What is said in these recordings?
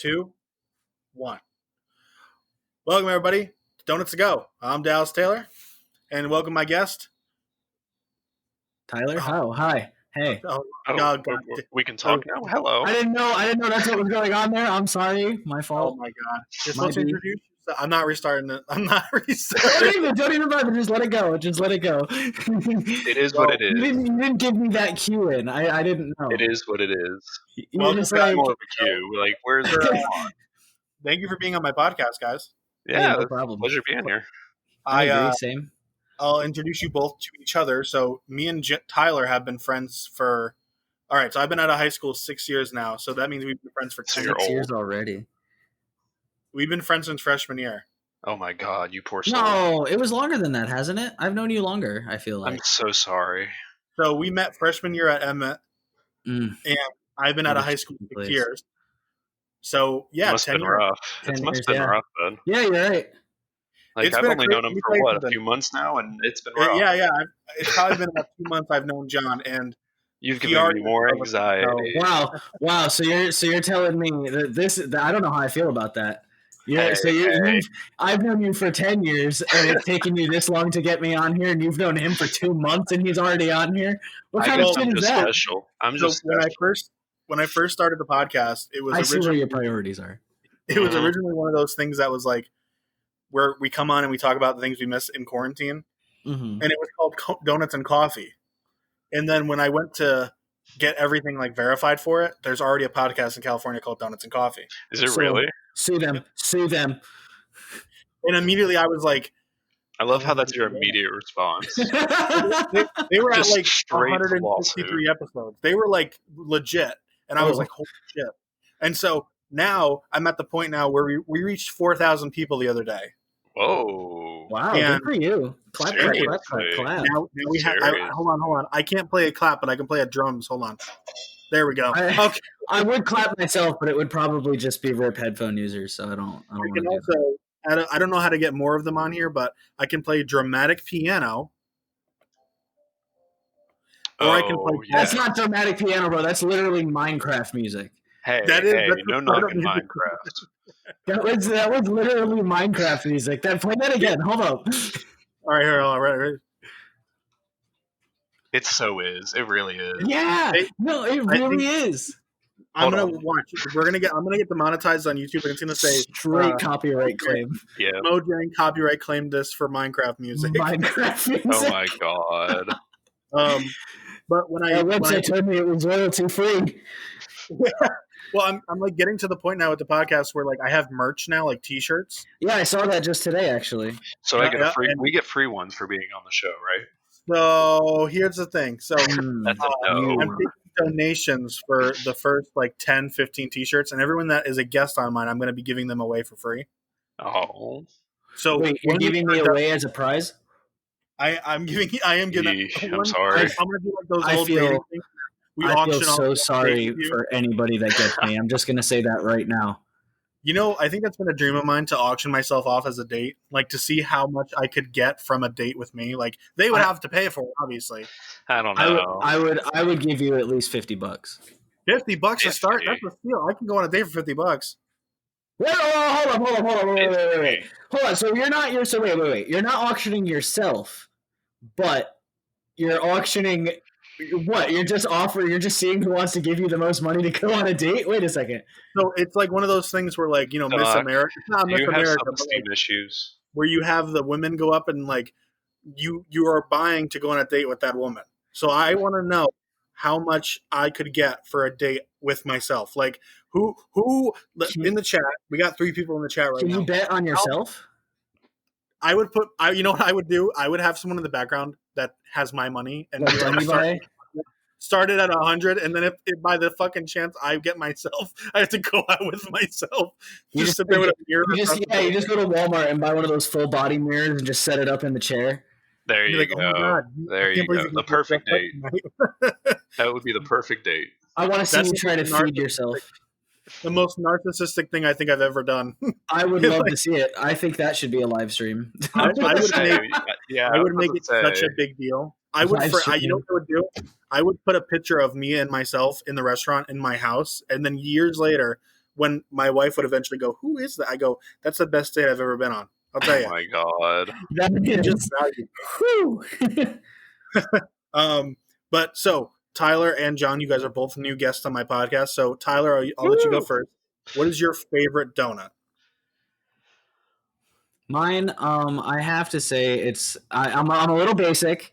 2, 1. Welcome, everybody, to Donuts to Go. I'm Dallas Taylor, and welcome my guest, Tyler. Oh, hi. Hey. God. We can talk now. Hello. I didn't know that's what was going on there. I'm sorry. My fault. Oh my God! You're supposed to introduce yourself. I'm not restarting it. Don't even bother. Just let it go. It is what it is. You didn't give me that cue in. I didn't know. It is what it is. You're just like more of a cue. Like, where's the Thank you for being on my podcast, guys. Yeah, no problem. Pleasure being here. I agree. Same. I'll introduce you both to each other. So me and Tyler have been friends for. All right, so I've been out of high school 6 years now. So that means we've been friends for 10 years already. We've been friends since freshman year. Oh my God, you poor soul. No, it was longer than that, hasn't it? I've known you longer, I feel like. I'm so sorry. So we met freshman year at Emmett, and I've been out of high school 6 years. So, yeah, must have been rough. It must have been rough, then. Yeah, you're right. Like, I've only known him for, a few months now, and it's been rough. Yeah. It's probably been about 2 months I've known John, and you've given me more anxiety. Wow. So you're telling me that I don't know how I feel about that. I've known you for 10 years, and it's taken you this long to get me on here, and you've known him for 2 months, and he's already on here. What kind of shit is that? Special. I'm just special. When I first started the podcast, it was see where your priorities are. It was originally one of those things that was like where we come on and we talk about the things we miss in quarantine, and it was called Donuts and Coffee. And then when I went to get everything like verified for it, there's already a podcast in California called Donuts and Coffee. Is it really? Sue them. And immediately I was like, I love how that's your immediate response. they were at like 163 episodes. They were like legit. And I was like, holy shit. And so now I'm at the point now where we reached 4,000 people the other day. Whoa. Wow, good for you. Clap. Now we have, hold on. I can't play a clap, but I can play a drums. Hold on. There we go. Okay. I would clap myself, but it would probably just be RIP headphone users, so I don't I don't know how to get more of them on here, but I can play dramatic piano. Or I can play. That's not dramatic piano, bro. That's literally Minecraft music. Hey, no knocking Minecraft. That was literally Minecraft music. Play that again. Hold up. All right. It so is. It really is. Yeah. It really is. I'm gonna watch. I'm gonna get demonetized on YouTube, and it's gonna say straight copyright claim. Yeah. Mojang copyright claimed this for Minecraft music. Oh my God. But when I website told me it was royalty free. Well, I'm like getting to the point now with the podcast where like I have merch now, like T-shirts. Yeah, I saw that just today, actually. So we get free ones for being on the show, right? So here's the thing. So I'm taking donations for the first like 10, 15 T-shirts, and everyone that is a guest on mine, I'm going to be giving them away for free. Oh. So wait, you're giving me away as a prize? I am giving. I'm sorry. I'm going to do like those old dating things. I feel so sorry for anybody that gets me. I'm just going to say that right now. You know, I think that's been a dream of mine to auction myself off as a date, like to see how much I could get from a date with me. Like they would have to pay for it, obviously. I don't know. I would give you at least $50. $50 to start? That's a steal. I can go on a date for $50. Wait, hold on. Wait. Hold on. So wait. You're not auctioning yourself, but you're auctioning. What? You're just seeing who wants to give you the most money to go on a date? Wait a second. So it's like one of those things where like, Miss America. It's not Miss America, but like, issues. Where you have the women go up and like you are buying to go on a date with that woman. So I want to know how much I could get for a date with myself. Like who in the chat, we got 3 people in the chat right now. Can you bet on yourself? I would you know what I would do? I would have someone in the background that has my money and start it at 100, and then if by the fucking chance I get myself, I have to go out with myself. You just sit there with a mirror. You just go to Walmart and buy one of those full body mirrors and just set it up in the chair. There you go. Oh my God, there you go. The perfect date. That would be the perfect date. I want to see you try to feed yourself. The most narcissistic thing I think I've ever done. I would love to see it. I think that should be a live stream. I would make it such a big deal. You know what I would do? I would put a picture of me and myself in the restaurant in my house, and then years later, when my wife would eventually go, "Who is that?" I go, "That's the best date I've ever been on." I'll tell you. Oh my god. But so Tyler and John, you guys are both new guests on my podcast. So Tyler, I'll let you go first. What is your favorite donut? Mine, I have to say I'm a little basic.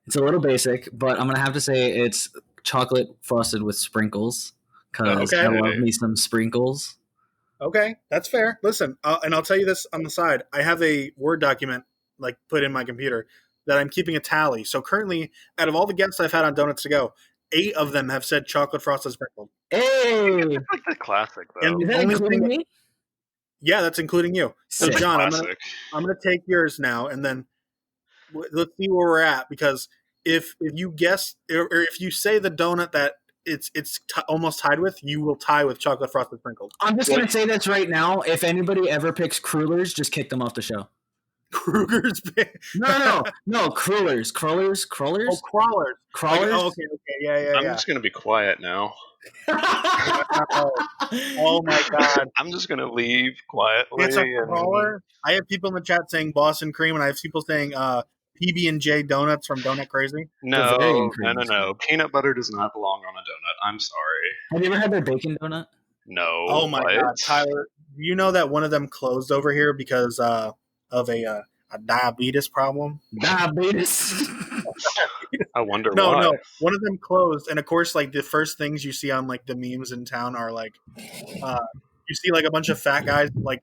It's a little basic, but I'm gonna have to say it's chocolate frosted with sprinkles because I love me some sprinkles. Okay, that's fair. Listen, and I'll tell you this on the side. I have a Word document put in my computer that I'm keeping a tally. So currently, out of all the guests I've had on Donuts to Go, 8 of them have said chocolate frosted sprinkled. Hey, that's like the classic though. And is that including me? Yeah, that's including you. So John, I'm gonna take yours now, and then let's see where we're at, because if you guess or if you say the donut that it's almost tied with, you will tie with chocolate frosted sprinkled. I'm just gonna say this right now. If anybody ever picks Crullers, just kick them off the show. Kruger's No, Crullers. Oh, crawlers. Oh, okay, yeah. I'm just gonna be quiet now. Oh my god! I'm just gonna leave quietly. It's a crawler. I have people in the chat saying Boston cream, and I have people saying PB&J donuts from Donut Crazy. No. Peanut butter does not belong on a donut. I'm sorry. Have you ever had their bacon donut? No. Oh my god, Tyler! You know that one of them closed over here because of a diabetes problem. Diabetes. I wonder why. No. One of them closed, and of course, the first things you see on the memes in town are you see a bunch of fat guys lay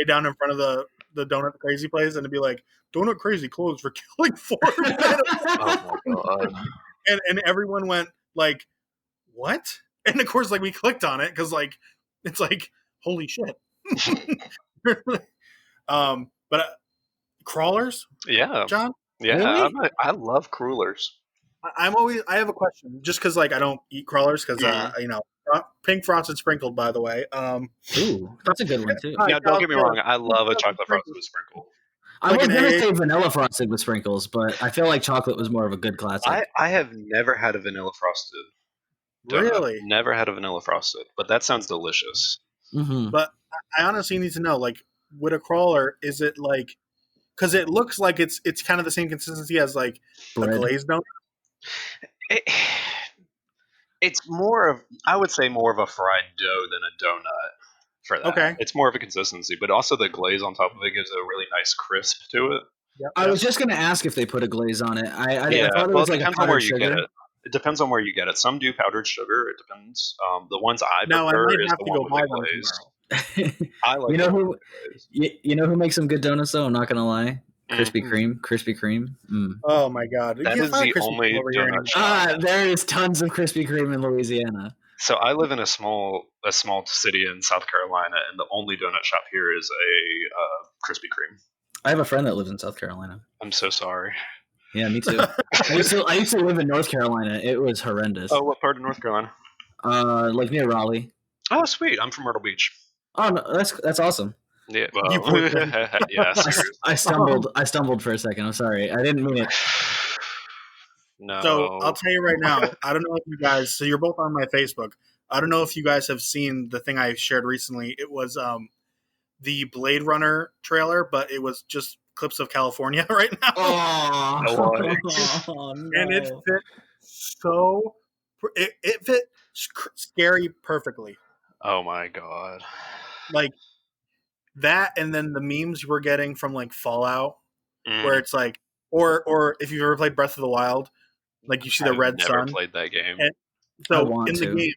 down in front of the Donut Crazy place, and it'd be like, Donut Crazy closed for killing 4 minutes. Oh my god! And everyone went what? And of course, we clicked on it because it's holy shit. But crawlers, yeah, John, yeah, really? I love Crullers. I have a question, just because I don't eat crawlers because pink frosted sprinkled, by the way. Ooh, that's a good one too. Yeah, don't get me wrong, I love a chocolate frosted with sprinkle. I was gonna say vanilla frosted with sprinkles, but I feel like chocolate was more of a good classic. I have never had a vanilla frosted. Really? Never had a vanilla frosted, but that sounds delicious. Mm-hmm. But I honestly need to know, with a crawler, is it because it looks like it's kind of the same consistency as a glazed donut? It's more of, I would say, more of a fried dough than a donut for that. Okay. It's more of a consistency, but also the glaze on top of it gives a really nice crisp to it. Yep. I was just going to ask if they put a glaze on it. I thought it was it depends on where you sugar. get it. It depends on where you get it. Some do powdered sugar. It depends. The ones I now, prefer I might is have the to one go with buy the them glaze. tomorrow. I like you know who makes some good donuts though? I'm not going to lie. Krispy Kreme. Oh my god! That is the only donut shop. There is tons of Krispy Kreme in Louisiana. So I live in a small city in South Carolina, and the only donut shop here is a Krispy Kreme. I have a friend that lives in South Carolina. I'm so sorry. Yeah, me too. I used to live in North Carolina. It was horrendous. Oh, what part of North Carolina? Near Raleigh. Oh, sweet! I'm from Myrtle Beach. Oh, no, that's awesome. Yeah, well, yeah. I stumbled for a second. I'm sorry. I didn't mean it. No. So I'll tell you right now. I don't know if you guys. So you're both on my Facebook. I don't know if you guys have seen the thing I shared recently. It was the Blade Runner trailer, but it was just clips of California right now. Oh, no. And it fit it fit scary perfectly. Oh my god! That, and then the memes we're getting from Fallout, where it's or if you've ever played Breath of the Wild, you see the red sun. I've never played that game. And so in the game,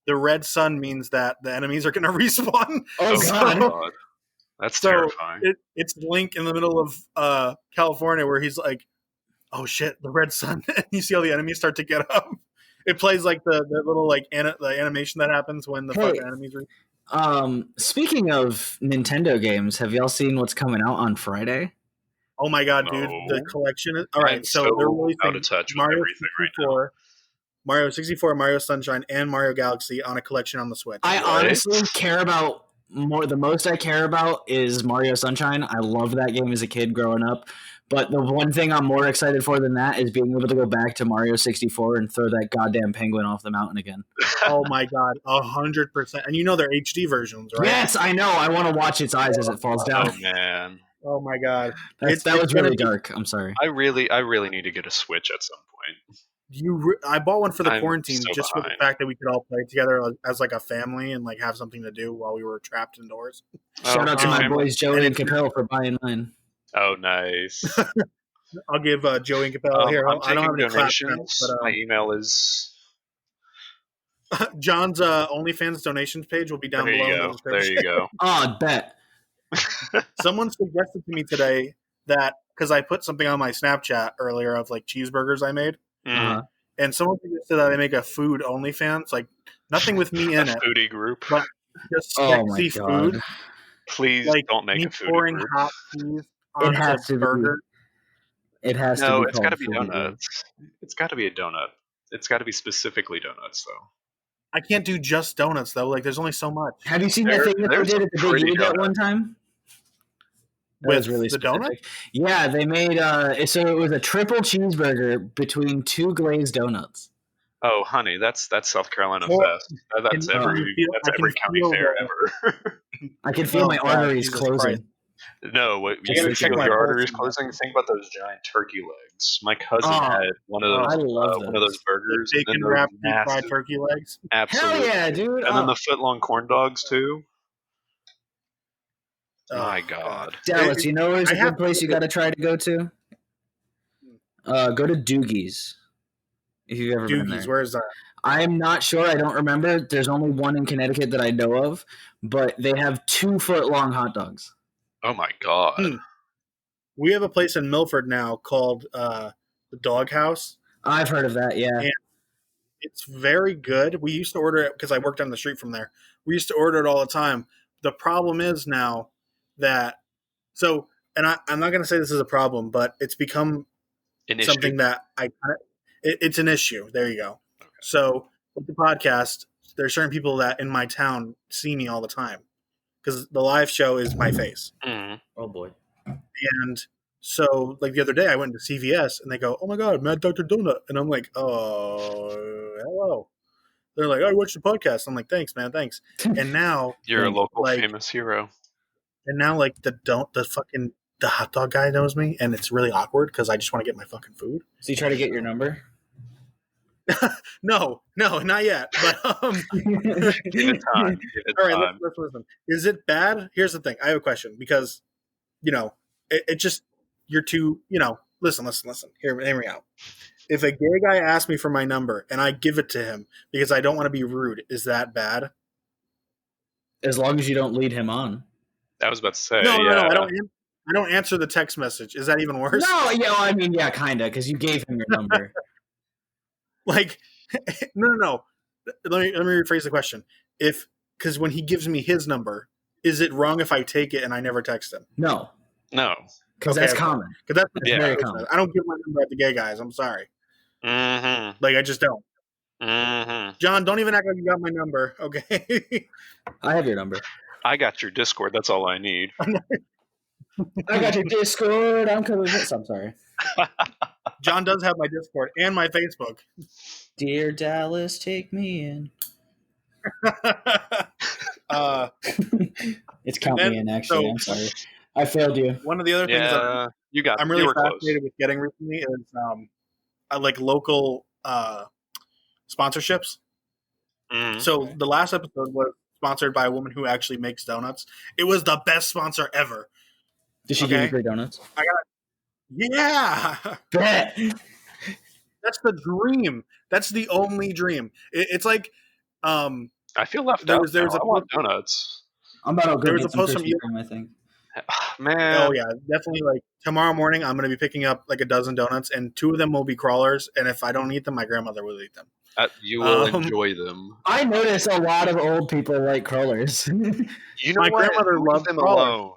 the red sun means that the enemies are going to respawn. Oh god. That's terrifying. It's Link in the middle of California where he's like, oh shit, the red sun. And you see all the enemies start to get up. It plays the little the animation that happens when the fucking enemies Speaking of Nintendo games, have y'all seen what's coming out on Friday? Oh my god, dude. The collection is alright, so they're releasing out of touch with Mario everything 64, right now. Mario 64, Mario Sunshine, and Mario Galaxy on a collection on the Switch. I honestly care about the most I care about is Mario Sunshine. I loved that game as a kid growing up. But the one thing I'm more excited for than that is being able to go back to Mario 64 and throw that goddamn penguin off the mountain again. Oh my god, 100%. And you know they're HD versions, right? Yes, I know. I want to watch its eyes as it falls down. Oh man. Oh my god. That was really dark. I'm sorry. I really need to get a Switch at some point. I bought one for the quarantine so just behind. for the fact that we could all play together as like a family and like have something to do while we were trapped indoors. Shout out to my boys Joey and Capel for buying mine. Oh, nice. I'll give Joey and Capel here. I'm I don't have any donations. but, my email is John's OnlyFans donations page will be down below in the description. There you go. Oh, bet. Someone suggested to me today that because I put something on my Snapchat earlier of like cheeseburgers I made, and someone suggested that I make a food OnlyFans, like nothing with me in it, foodie group, but just sexy food. Please like don't make me a foodie pouring group. hot cheese on a burger. It has to be. No, it's got to be donuts. donuts. It's got to be a donut. It's got to be specifically donuts, though. I can't do just donuts though. Like, there's only so much. Have you seen that thing that they did at the Big U that one time? That was really the specific. donut? Yeah, they made so it was a triple cheeseburger between 2 glazed donuts. Oh, honey, that's South Carolina Fest. That's every county fair ever. I can feel my arteries closing. Christ. No, what you feel your arteries closing? Think about those giant turkey legs. My cousin had one of those. I love one of those burgers. Bacon wrapped fried turkey legs. Absolutely. Hell yeah, dude! And then the foot-long corn dogs too. Oh, my God, Dallas, you know where's a good place you got to try to go to? Go to Doogie's. If you've ever been there. Where is that? I'm not sure. I don't remember. There's only one in Connecticut that I know of, but they have 2-foot-long hot dogs. Oh my God. We have a place in Milford now called the Dog House. I've heard of that, yeah. And it's very good. We used to order it because I worked on the street from there. We used to order it all the time. The problem is now that I'm not going to say this is a problem, but it's become something that it's an issue. There you go. Okay. So with the podcast, there are certain people that in my town see me all the time because the live show is my face. Mm. Oh boy. And so like the other day I went to CVS and they go, "Oh my God, Mad Dr. Donut." And I'm like, "Oh, hello." They're like, "Oh, I watched the podcast." I'm like, "Thanks, man. Thanks." And now you're a local famous hero. And now like the hot dog guy knows me and it's really awkward because I just want to get my fucking food. So you try to get your number? No, not yet. But Give it time. All right, let's listen. Is it bad? Here's the thing. I have a question because, it just you're too. Listen. Hear me out. If a gay guy asks me for my number and I give it to him because I don't want to be rude, is that bad? As long as you don't lead him on. I was about to say. No. I don't answer the text message. Is that even worse? No, yeah, kinda, because you gave him your number. Like, no. Let me rephrase the question. Because when he gives me his number, is it wrong if I take it and I never text him? No. Because that's common. Because that's very common. I don't give my number out to gay guys. I'm sorry. Mm-hmm. Like, I just don't. Mm-hmm. John, don't even act like you got my number, okay? I have your number. I got your Discord. That's all I need. I got your Discord. I'm coming with. I'm sorry. John does have my Discord and my Facebook. Dear Dallas, take me in. It's count me in, actually. I'm sorry. I failed you. One of the other things I'm really fascinated with getting recently is like local sponsorships. Mm-hmm. So the last episode was sponsored by a woman who actually makes donuts. It was the best sponsor ever. Did she give you free donuts? Yeah. Bet. That's the dream. That's the only dream. It's like I feel left out. I want donuts. I'm about to go there was get a post some from Krispy Kreme, I think. Man. Oh yeah, definitely. Like tomorrow morning, I'm going to be picking up like a dozen donuts, and 2 of them will be crawlers. And if I don't eat them, my grandmother will eat them. You will enjoy them. I notice a lot of old people like crawlers. You know my what? grandmother loved them crawlers. alone.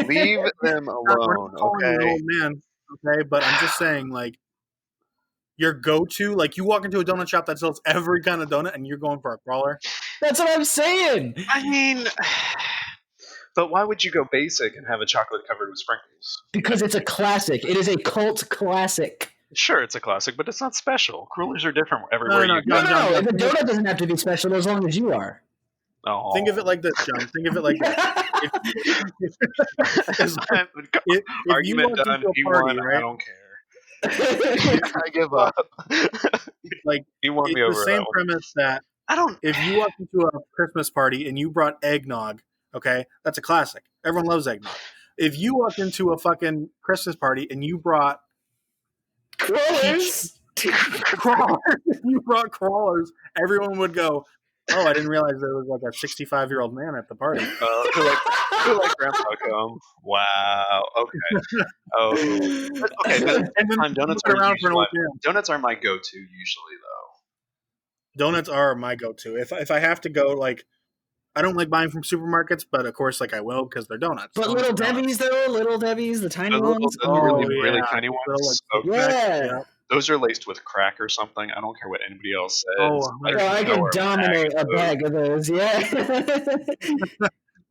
Leave them alone, okay? Old man, okay, but I'm just saying, like, your go-to, like, you walk into a donut shop that sells every kind of donut, and you're going for a crawler. That's what I'm saying. I mean, But why would you go basic and have a chocolate covered with sprinkles? Because it's a classic. It is a cult classic. Sure, it's a classic, but it's not special. Crullers are different everywhere No, you go. No. The donut doesn't have to be special as long as you are. Oh. Think of it like this, John. Think of it like this. Argument done. He won. Right? I don't care. I give up. Like you won me it's over. The same premise that I don't. If you walk into a Christmas party and you brought eggnog, okay, that's a classic. Everyone loves eggnog. If you walk into a fucking Christmas party and you brought crawlers, you brought crawlers, everyone would go, "Oh, I didn't realize there was like a 65-year-old man at the party." Who like Grandpa come? Wow. Okay. Oh. Okay. But donuts are my go-to usually, though. Donuts are my go-to. If I have to go, like, I don't like buying from supermarkets, but of course, like I will because they're donuts. But Little Debbie's, the tiny ones, really tiny ones. Yeah. Those are laced with crack or something. I don't care what anybody else says. Oh, I can dominate a bag of those. Yeah.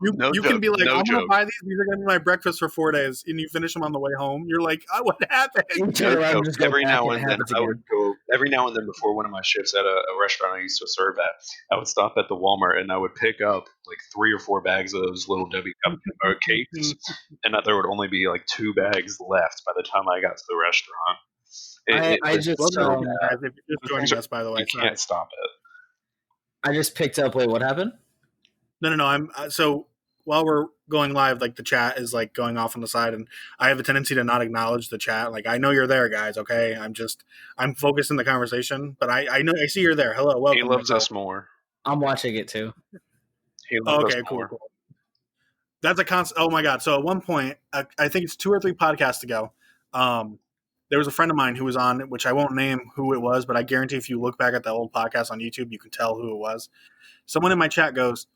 You can be like, I'm going to buy these. These are going to be my breakfast for 4 days. And you finish them on the way home. You're like, oh, what happened? You turn around and just go every back now and then, I would go, every now and then before one of my shifts at a restaurant I used to serve at, I would stop at the Walmart and I would pick up like 3 or 4 bags of those little Debbie cupcakes. And there would only be like 2 bags left by the time I got to the restaurant. If you're just joining us, by the way, you can't stop it. I just picked up. Wait, what happened? No. So while we're going live, like the chat is like going off on the side, and I have a tendency to not acknowledge the chat. Like I know you're there, guys. Okay, I'm focused in the conversation, but I know I see you're there. Hello, welcome. He loves us more. I'm watching it too. He loves us more. Cool. That's a constant. Oh my god! So at one point, I think it's 2 or 3 podcasts ago. There was a friend of mine who was on, which I won't name who it was, but I guarantee if you look back at the old podcast on YouTube, you can tell who it was. Someone in my chat goes,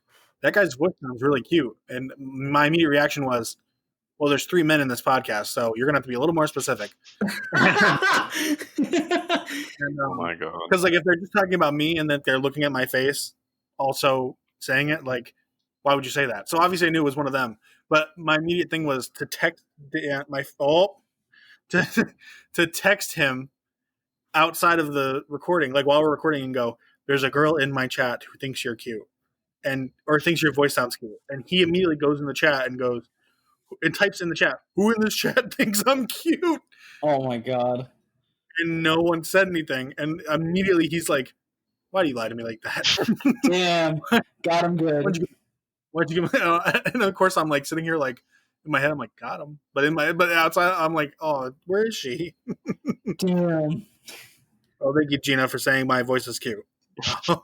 "That guy's voice sounds really cute." And my immediate reaction was, well, there's 3 men in this podcast, so you're going to have to be a little more specific. Oh my God. Because like if they're just talking about me and that they're looking at my face, also saying it, like, why would you say that? So obviously I knew it was one of them. But my immediate thing was to text to text him outside of the recording, like while we're recording, and go, "There's a girl in my chat who thinks you're cute." Or thinks your voice sounds cute. And he immediately goes in the chat and types in the chat, "Who in this chat thinks I'm cute?" Oh my God. And no one said anything. And immediately he's like, "Why do you lie to me like that?" Damn. Got him good. Why'd you give me? And of course I'm like sitting here like in my head, I'm like, got him. But outside I'm like, oh, where is she? Damn. Oh, thank you, Gina, for saying my voice is cute.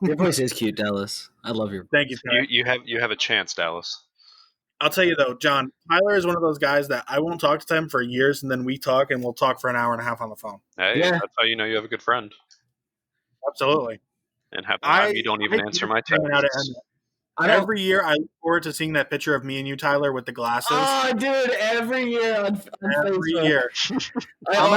Your voice is cute, Dallas. I love your voice. Thank you. You have a chance, Dallas. I'll tell you though, John, Tyler is one of those guys that I won't talk to him for years, and then we talk, and we'll talk for an hour and a half on the phone. Hey, yeah. That's how you know you have a good friend. Absolutely. And half the time you don't even answer my texts. Every year I look forward to seeing that picture of me and you, Tyler, with the glasses. Oh, dude, every year on every Facebook. Year. I'm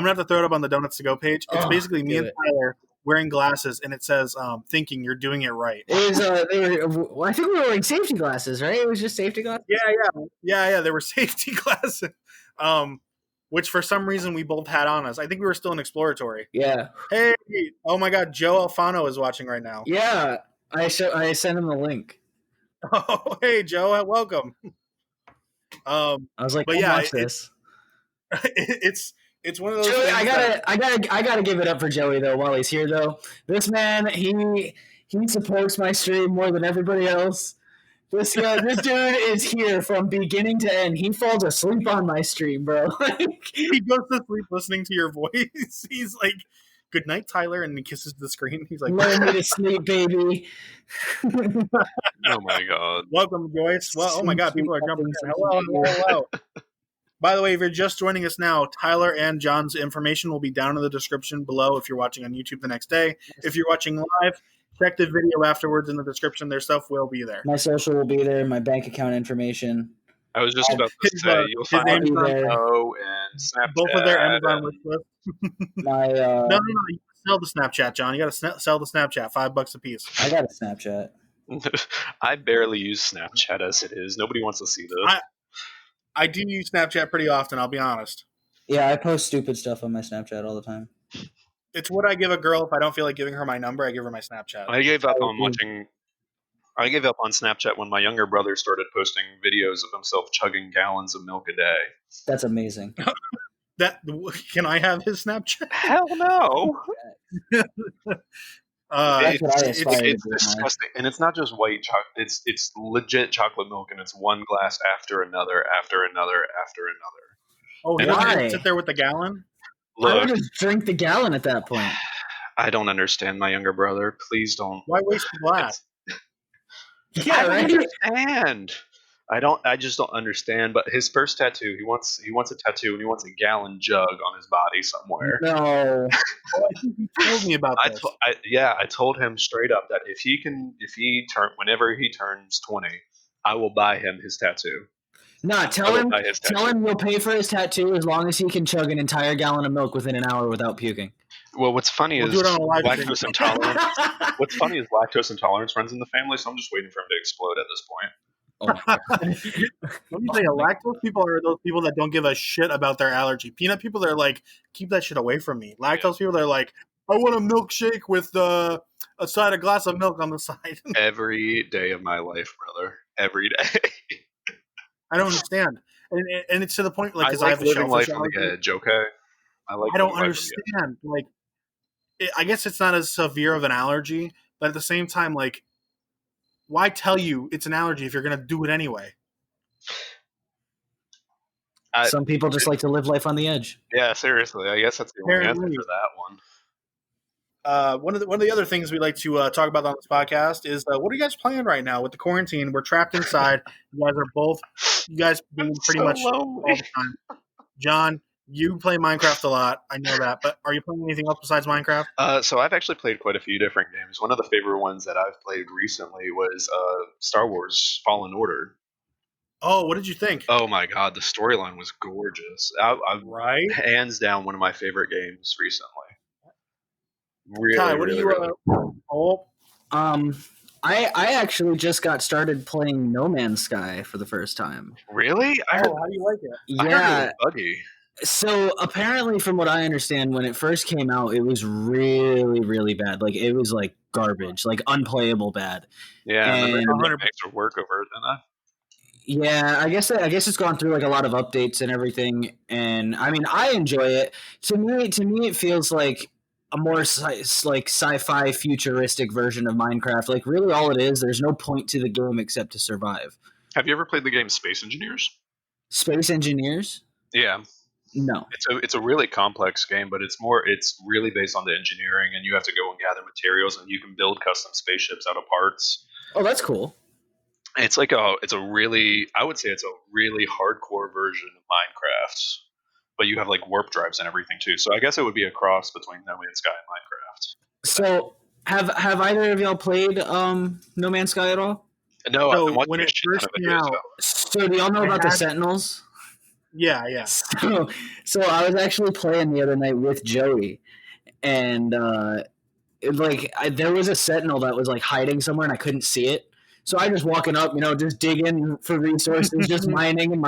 gonna have to throw it up on the Donuts to Go page. It's basically me and Tyler wearing glasses, and it says, "Thinking you're doing it right." It was. I think we were wearing safety glasses, right? It was just safety glasses. Yeah. They were safety glasses, which for some reason we both had on us. I think we were still in exploratory. Yeah. Hey! Oh my God, Joe Alfano is watching right now. Yeah, I sent him the link. Oh, hey Joe, welcome. I was like, watch this. It's one of those. Joey, I gotta give it up for Joey though. While he's here though, this man he supports my stream more than everybody else. This dude is here from beginning to end. He falls asleep on my stream, bro. He goes to sleep listening to your voice. He's like, "Good night, Tyler," and he kisses the screen. He's like, "Learn me to sleep, baby." Oh my God! Welcome, Joyce. Well, oh my God, people are jumping in. Hello. By the way, if you're just joining us now, Tyler and John's information will be down in the description below if you're watching on YouTube the next day. If you're watching live, check the video afterwards in the description. Their stuff will be there. My social will be there, my bank account information. I was just about to say, you'll find Venmo and Snapchat. Both of their Amazon wish list. My No, you sell the Snapchat, John. You got to sell the Snapchat, $5 a piece. I got a Snapchat. I barely use Snapchat as it is. Nobody wants to see this. I do use Snapchat pretty often, I'll be honest. Yeah, I post stupid stuff on my Snapchat all the time. It's what I give a girl if I don't feel like giving her my number. I give her my Snapchat. I gave up on Snapchat when my younger brother started posting videos of himself chugging gallons of milk a day. That's amazing. Can I have his Snapchat? Hell no. That's what I aspire to It's do. disgusting, and it's not just white chocolate. It's legit chocolate milk, and it's one glass after another, after another, after another. Oh, he doesn't sit there with the gallon? I would just drink the gallon at that point. I don't understand my younger brother. Please don't. Why waste the glass? Yeah, I right. don't understand. I just don't understand. But his first tattoo, he wants a tattoo, and he wants a gallon jug on his body somewhere. No. I think you told me about this. I told him straight up that whenever he turns 20, I will buy him his tattoo. Nah, tell him you'll pay for his tattoo as long as he can chug an entire gallon of milk within an hour without puking. Well, what's funny is lactose intolerance. What's funny is lactose intolerance runs in the family, so I'm just waiting for him to explode at this point. Let me tell you, lactose people are those people that don't give a shit about their allergy. Peanut people, they're like, keep that shit away from me. Lactose people, they're like, I want a milkshake with a glass of milk on the side. Every day of my life, brother. Every day. I don't understand, and it's to the point I have living life on the edge. Okay, I don't understand. Like, I guess it's not as severe of an allergy, but at the same time, like, why tell you it's an allergy if you're going to do it anyway? Some people just like to live life on the edge. Yeah, seriously. I guess that's the only answer for that one. One of the other things we like to talk about on this podcast is what are you guys playing right now with the quarantine? We're trapped inside. You guys being pretty much all the time. John, you play Minecraft a lot. I know that, but are you playing anything else besides Minecraft? So I've actually played quite a few different games. One of the favorite ones that I've played recently was Star Wars Fallen Order. Oh, what did you think? Oh my god, the storyline was gorgeous. Right? Hands down, one of my favorite games recently. Really, Kai, what really, are you? really. I actually just got started playing No Man's Sky for the first time. Really? How do you like it? Yeah. I heard it was buggy. So apparently, from what I understand, when it first came out, it was really, really bad. Like, it was like garbage, like unplayable bad. Yeah, and they 100 extra work over it, didn't I? Yeah, I guess it's gone through like a lot of updates and everything, and I mean, I enjoy it. To me, it feels like a more sci-fi futuristic version of Minecraft. Like, really, all it is, there's no point to the game except to survive. Have you ever played the game Space Engineers? Space Engineers? Yeah. No. It's a really complex game, but it's really based on the engineering, and you have to go and gather materials, and you can build custom spaceships out of parts. Oh, that's cool. It's like I would say it's a really hardcore version of Minecraft, but you have like warp drives and everything too. So I guess it would be a cross between No Man's Sky and Minecraft. So have either of y'all played No Man's Sky at all? No, so I've been watching when it first came out. So do y'all know about the Sentinels? Yeah. So I was actually playing the other night with Joey, and there was a Sentinel that was like hiding somewhere, and I couldn't see it. So I just walking up, just digging for resources, just mining. And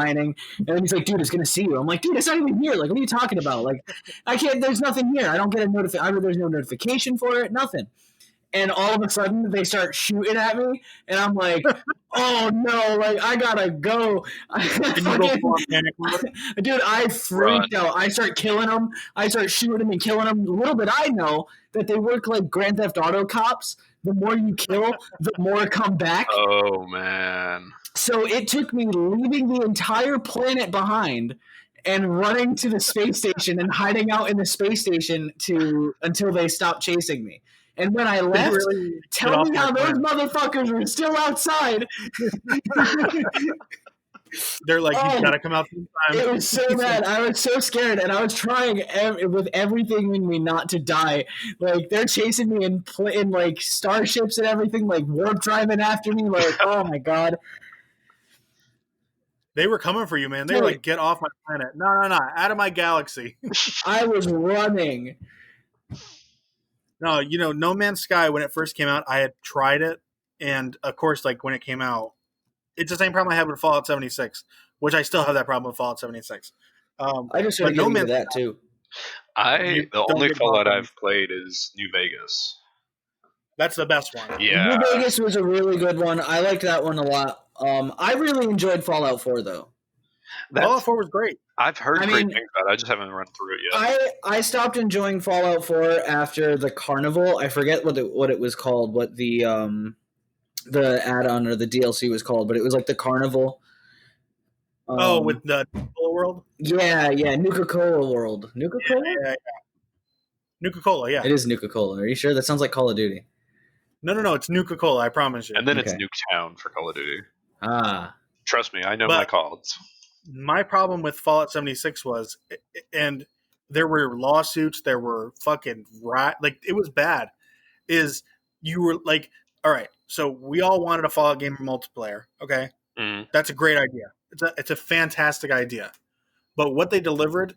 then he's like, dude, it's going to see you. I'm like, dude, it's not even here. Like, what are you talking about? Like, I can't, there's nothing here. I don't get a notification. There's no notification for it, nothing. And all of a sudden they start shooting at me. And I'm like, oh no, like I gotta go. Dude, I freaked out. I start killing them. I start shooting them and killing them. Little did I know that they work like Grand Theft Auto cops. The more you kill, the more come back. Oh, man. So it took me leaving the entire planet behind and running to the space station and hiding out in the space station until they stopped chasing me. And when I left, tell me how those motherfuckers were still outside. They're like, you gotta come out sometime. It was so bad. I was so scared, and I was trying with everything in me not to die. Like, they're chasing me in like starships and everything, like warp driving after me. Like, oh my god. They were coming for you, man. They were like, get off my planet. No, out of my galaxy. I was running. No, No Man's Sky, when it first came out, I had tried it, And of course, like when it came out, it's the same problem I had with Fallout 76, which I still have that problem with Fallout 76. I just started getting into that too. The only Fallout I've played is New Vegas. That's the best one. Yeah. New Vegas was a really good one. I liked that one a lot. I really enjoyed Fallout 4 though. Fallout 4 was great. I've heard great things about it. I just haven't run through it yet. I stopped enjoying Fallout 4 after the Carnival. I forget what it was called, what the add-on or the DLC was called, but it was like the Carnival. With the Nuka-Cola world? Yeah, Nuka-Cola world. Nuka-Cola? Yeah. Nuka-Cola, yeah. It is Nuka-Cola. Are you sure? That sounds like Call of Duty. No, it's Nuka-Cola, I promise you. And then it's Nuketown for Call of Duty. Ah. Trust me, I know my calls. My problem with Fallout 76 was, and there were lawsuits, there were fucking like it was bad, is you were like, all right, so we all wanted a Fallout game multiplayer, okay? Mm. That's a great idea. It's a fantastic idea. But what they delivered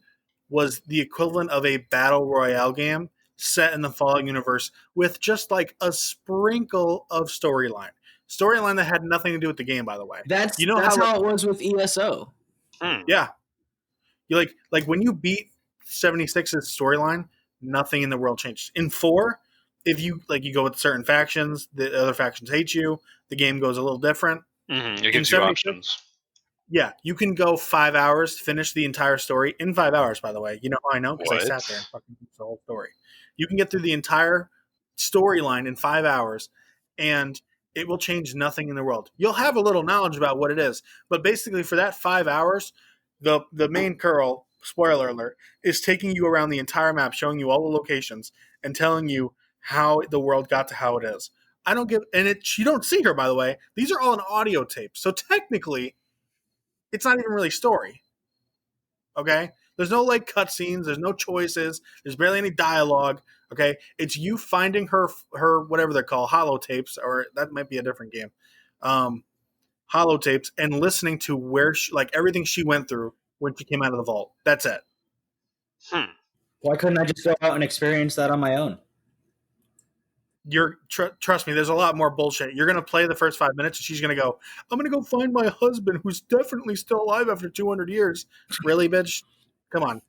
was the equivalent of a battle royale game set in the Fallout universe with just like a sprinkle of storyline. Storyline that had nothing to do with the game, by the way. That's how it was with ESO. Yeah. You like when you beat 76's storyline, nothing in the world changed. In 4, if you go with certain factions, the other factions hate you, the game goes a little different. It gives you options. Yeah, you can go 5 hours, finish the entire story in 5 hours, by the way. You know how I know? Because I sat there and fucking finished the whole story. You can get through the entire storyline in 5 hours, and it will change nothing in the world. You'll have a little knowledge about what it is, but basically for that 5 hours, the main girl, spoiler alert, is taking you around the entire map, showing you all the locations, and telling you how the world got to how it is. You don't see her, by the way. These are all in audio tapes, so technically, it's not even really story. Okay? There's no like cutscenes, there's no choices, there's barely any dialogue. Okay? It's you finding her whatever they're called, holotapes, or that might be a different game. Holotapes, and listening to where everything she went through when she came out of the vault. That's it. Why couldn't I just go out and experience that on my own? Trust me, there's a lot more bullshit. You're going to play the first 5 minutes, and she's going to go, I'm going to go find my husband who's definitely still alive after 200 years. Really, bitch? Come on.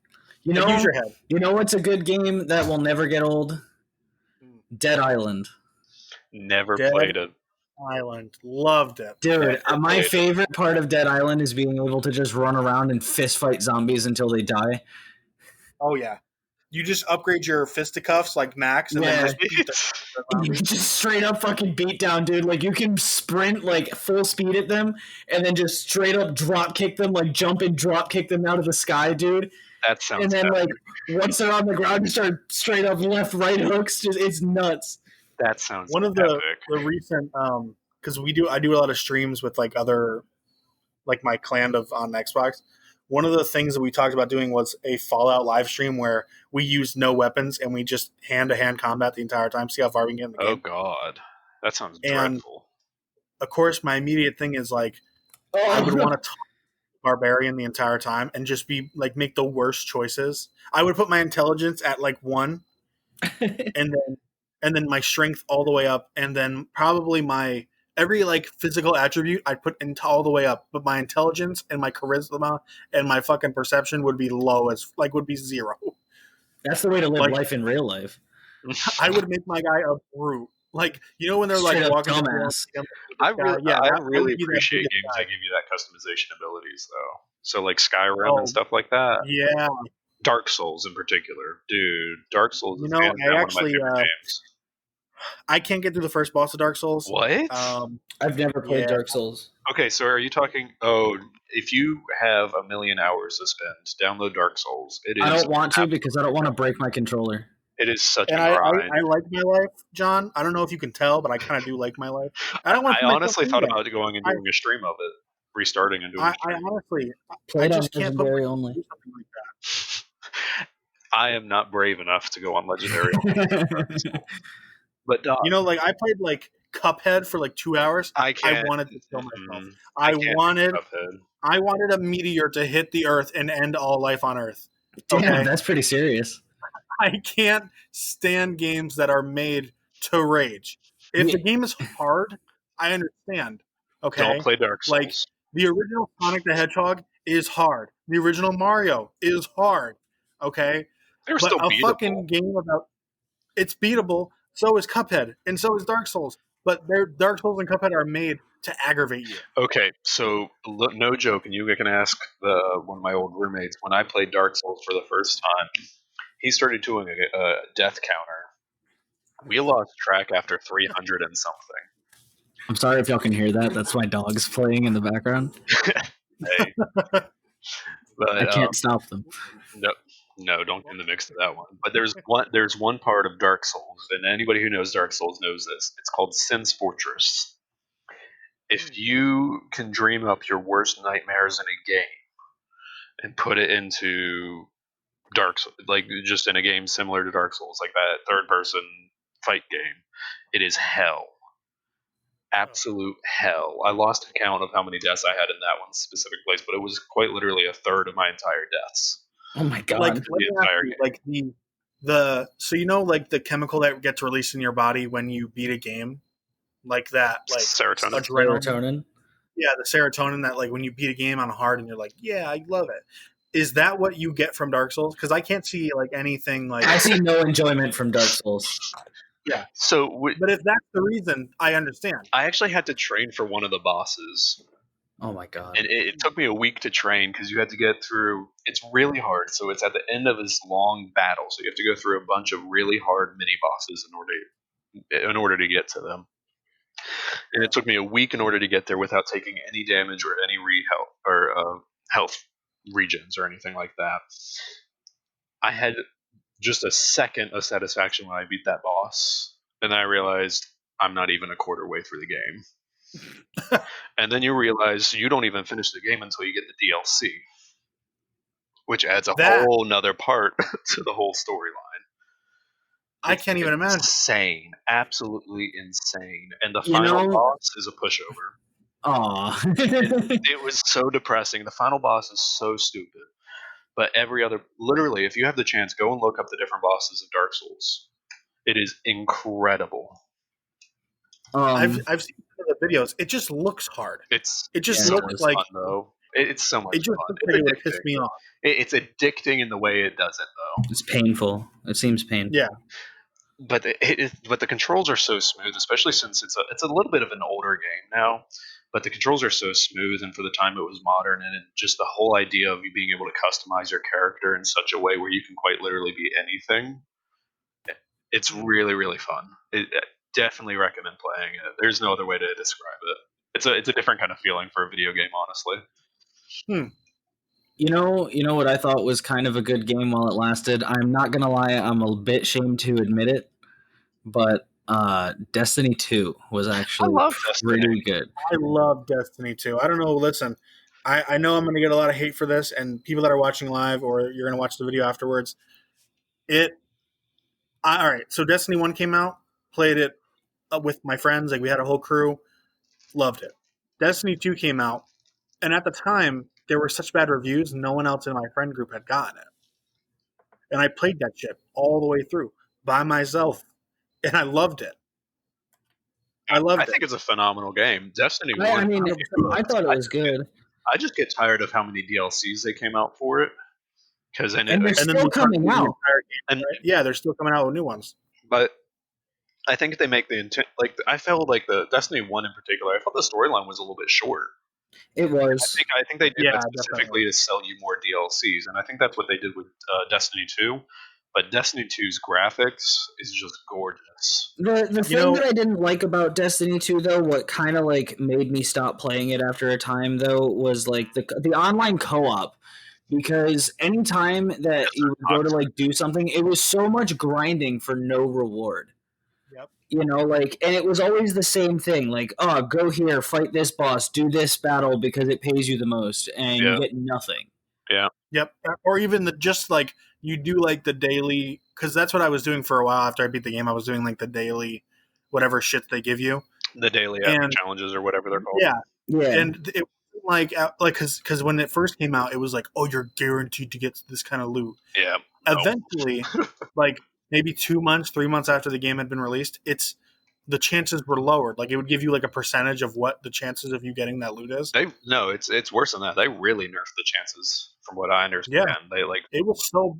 Use your head. You know what's a good game that will never get old? Dead Island. Never played it. Island. Loved it. Dude, my favorite part of Dead Island is being able to just run around and fist fight zombies until they die. Oh, yeah. You just upgrade your fisticuffs like Max, and then you just straight up fucking beat down, dude. Like you can sprint like full speed at them, and then just straight up drop kick them, like jump and drop kick them out of the sky, dude. That sounds. And then like once they're on the ground, you start straight up left, right hooks. It's nuts. That sounds. One of the recent because I do a lot of streams with like other like my clan on Xbox. One of the things that we talked about doing was a Fallout live stream where we used no weapons and we just hand-to-hand combat the entire time, see how far we can get in the game. Oh, God. That sounds dreadful. Of course, my immediate thing is like, I would want to talk barbarian the entire time and just be like, make the worst choices. I would put my intelligence at like 1 and then my strength all the way up, and then probably my every like physical attribute I'd put all the way up, but my intelligence and my charisma and my fucking perception would be would be 0. That's the way to live life in real life. I would make my guy a brute. Like, you know when they're like walking dumbass. I really appreciate games that give you that customization abilities though. So like Skyrim and stuff like that. Yeah. Dark Souls in particular. Dude, Dark Souls is I one of my actually favorite games. I can't get through the first boss of Dark Souls. What? I've never played Dark Souls. Okay, so are you talking? If you have 1 million hours to spend, download Dark Souls. It is. I don't want to because I don't want to break my controller. It is such a grind. I like my life, John. I don't know if you can tell, but I kind of do like my life. I honestly thought about going and doing a stream of it, restarting and doing. I honestly, I just can't put only. Something like that. I am not brave enough to go on Legendary. But like I played like Cuphead for like 2 hours. I wanted to kill myself. I wanted a meteor to hit the Earth and end all life on Earth. Okay? Damn, that's pretty serious. I can't stand games that are made to rage. If the game is hard, I understand. Okay, Don't play Dark Souls. Like the original Sonic the Hedgehog is hard. The original Mario is hard. Okay, They're but still a beatable. fucking game about it's beatable. So is Cuphead, and so is Dark Souls. But Dark Souls and Cuphead are made to aggravate you. Okay, so no joke, and you can ask one of my old roommates when I played Dark Souls for the first time. He started doing a death counter. We lost track after 300 and something. I'm sorry if y'all can hear that. That's my dog's playing in the background. Hey. But, I can't stop them. No, don't get in the mix to that one. But there's one part of Dark Souls, and anybody who knows Dark Souls knows this. It's called Sin's Fortress. If you can dream up your worst nightmares in a game and put it into Dark Souls, like just in a game similar to Dark Souls, like that third-person fight game, it is hell. Absolute hell. I lost count of how many deaths I had in that one specific place, but it was quite literally a third of my entire deaths. Oh my god! Like, so like the chemical that gets released in your body when you beat a game, like that, like serotonin. Yeah, the serotonin that like when you beat a game on hard and you're like, yeah, I love it. Is that what you get from Dark Souls? Because I can't see like anything like. I see no enjoyment from Dark Souls. Yeah. So, but if that's the reason, I understand. I actually had to train for one of the bosses. Oh my god! And it took me a week to train because you had to get through. It's really hard. So it's at the end of this long battle. So you have to go through a bunch of really hard mini bosses in order to get to them. And it took me a week in order to get there without taking any damage or any health regions or anything like that. I had just a second of satisfaction when I beat that boss, and then I realized I'm not even a quarter way through the game. And then you realize you don't even finish the game until you get the DLC, which adds a whole nother part to the whole storyline. I can't even imagine. Insane, absolutely insane. And the final boss is a pushover. Aw. It was so depressing. The final boss is so stupid. But literally, if you have the chance, go and look up the different bosses of Dark Souls. It is incredible. I've seen the videos. It just looks hard. It just looks like fun, though. It's so much fun. It pissed me off. It's addicting in the way it does it, though. It's painful. It seems painful. Yeah. But the controls are so smooth, especially since it's a little bit of an older game now. But the controls are so smooth, and for the time it was modern, and just the whole idea of you being able to customize your character in such a way where you can quite literally be anything. It's really, really fun. I definitely recommend playing it. There's no other way to describe it. It's a different kind of feeling for a video game, honestly. You know what I thought was kind of a good game while it lasted? I'm not going to lie, I'm a bit ashamed to admit it, but Destiny 2 was actually pretty good. I love Destiny 2. I don't know, listen, I know I'm going to get a lot of hate for this, and people that are watching live or you're going to watch the video afterwards, all right, so Destiny 1 came out, played it with my friends, like we had a whole crew, loved it. Destiny 2 came out, and at the time, there were such bad reviews, no one else in my friend group had gotten it. And I played that shit all the way through by myself, and I loved it. I think it's a phenomenal game. Destiny 1. I mean, I thought it was good. I just get tired of how many DLCs they came out for it. And they're still coming out. And yeah, they're still coming out with new ones. But I think they make the intent. Like I felt like the Destiny 1 in particular, I felt the storyline was a little bit short. It was. I think they did that specifically to sell you more DLCs, and I think that's what they did with Destiny 2. But Destiny 2's graphics is just gorgeous. The thing that I didn't like about Destiny 2, though, what kind of like made me stop playing it after a time, though, was like the online co-op. Because anytime that you would go to like do something, it was so much grinding for no reward. Yep. You know, like, and it was always the same thing. Like, oh, go here, fight this boss, do this battle because it pays you the most, and you get nothing. Yeah. Yep. Or even just like you do like the daily, because that's what I was doing for a while after I beat the game. I was doing like the daily, whatever shit they give you, the daily challenges or whatever they're called. Yeah. And it like because when it first came out, it was like, oh, you're guaranteed to get this kind of loot. Yeah. Eventually, like maybe 2 months, 3 months after the game had been released, it's the chances were lowered. Like it would give you like a percentage of what the chances of you getting that loot is. It's worse than that. They really nerfed the chances, from what I understand. Yeah, They like it was so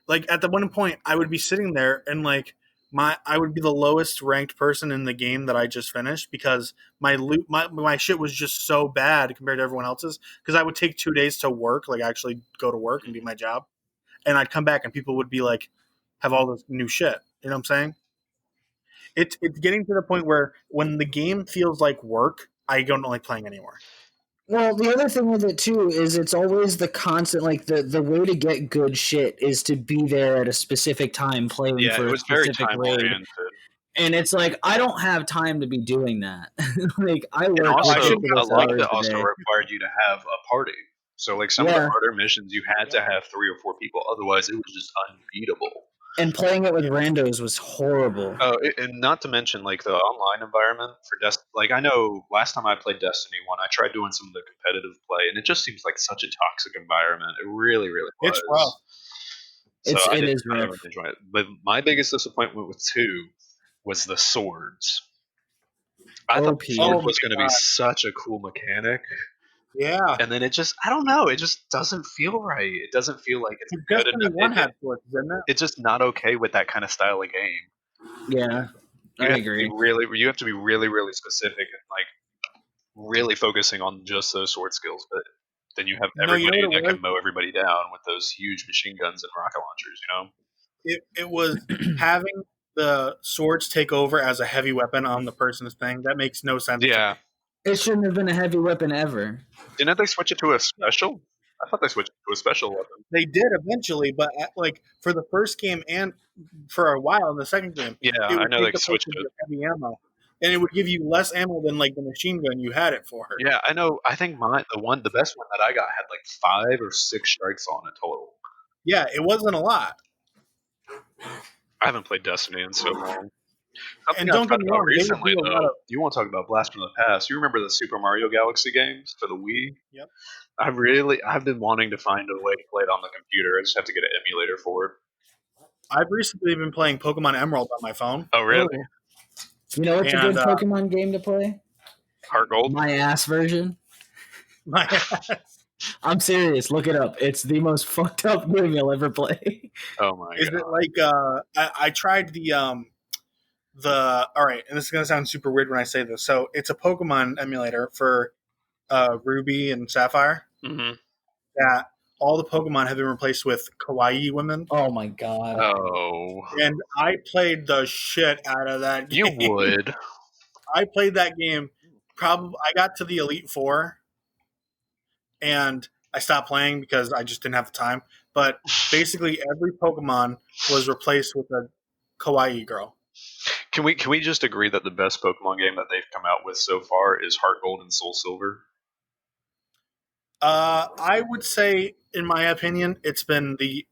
like at the one point I would be sitting there and like I would be the lowest ranked person in the game that I just finished because my loot my shit was just so bad compared to everyone else's because I would take 2 days to work, like actually go to work and do my job, and I'd come back and people would be like have all this new shit. You know what I'm saying? It's getting to the point where when the game feels like work, I don't like playing anymore. Well, the other thing with it too is it's always the constant, like the way to get good shit is to be there at a specific time playing for a specific raid. And it's like I don't have time to be doing that. Like I work ridiculous hours a day. Also required you to have a party. So like some of the harder missions, you had to have 3 or 4 people. Otherwise, it was just unbeatable. And playing it with randos was horrible. Oh, and not to mention like the online environment for Destiny. Like I know last time I played Destiny 1, I tried doing some of the competitive play, and it just seems like such a toxic environment. It really, really was. It's rough. So it is rough. Really enjoy it. But my biggest disappointment with 2 was the swords. I thought the sword was going to be such a cool mechanic. Yeah. And then it just, I don't know, it just doesn't feel right. It doesn't feel like it's good enough. One had swords, didn't it? It's just not okay with that kind of style of game. Yeah, I agree. You have to be really, really specific and like really focusing on just those sword skills. But then you have everybody that can mow everybody down with those huge machine guns and rocket launchers, you know? It was having the swords take over as a heavy weapon on the person's thing. That makes no sense. Yeah. It shouldn't have been a heavy weapon ever. Didn't they switch it to a special? I thought they switched it to a special weapon. They did eventually, but like for the first game and for a while in the second game. Yeah, I know they switched it. Heavy ammo, and it would give you less ammo than like the machine gun you had it for. Yeah, I know. I think the best one that I got had like 5 or 6 strikes on it total. Yeah, it wasn't a lot. I haven't played Destiny in so long. And don't get me wrong, recently though, you want to talk about blast from the past. You remember the Super Mario Galaxy games for the Wii? Yep. I've been wanting to find a way to play it on the computer. I just have to get an emulator for it. I've recently been playing Pokemon Emerald on my phone. Oh, really? You know what's a good Pokemon game to play? Heart Gold? My ass version. My ass. I'm serious. Look it up. It's the most fucked up game you'll ever play. Oh my god! Is it like I tried the all right, and this is gonna sound super weird when I say this. So it's a Pokemon emulator for Ruby and Sapphire. Mm-hmm. That all the Pokemon have been replaced with kawaii women. Oh my god! Oh, and I played the shit out of that game. You would. I played that game. Probably I got to the Elite Four. And I stopped playing because I just didn't have the time. But basically, every Pokemon was replaced with a kawaii girl. Can we just agree that the best Pokemon game that they've come out with so far is Heart Gold and Soul Silver? I would say, in my opinion, it's been the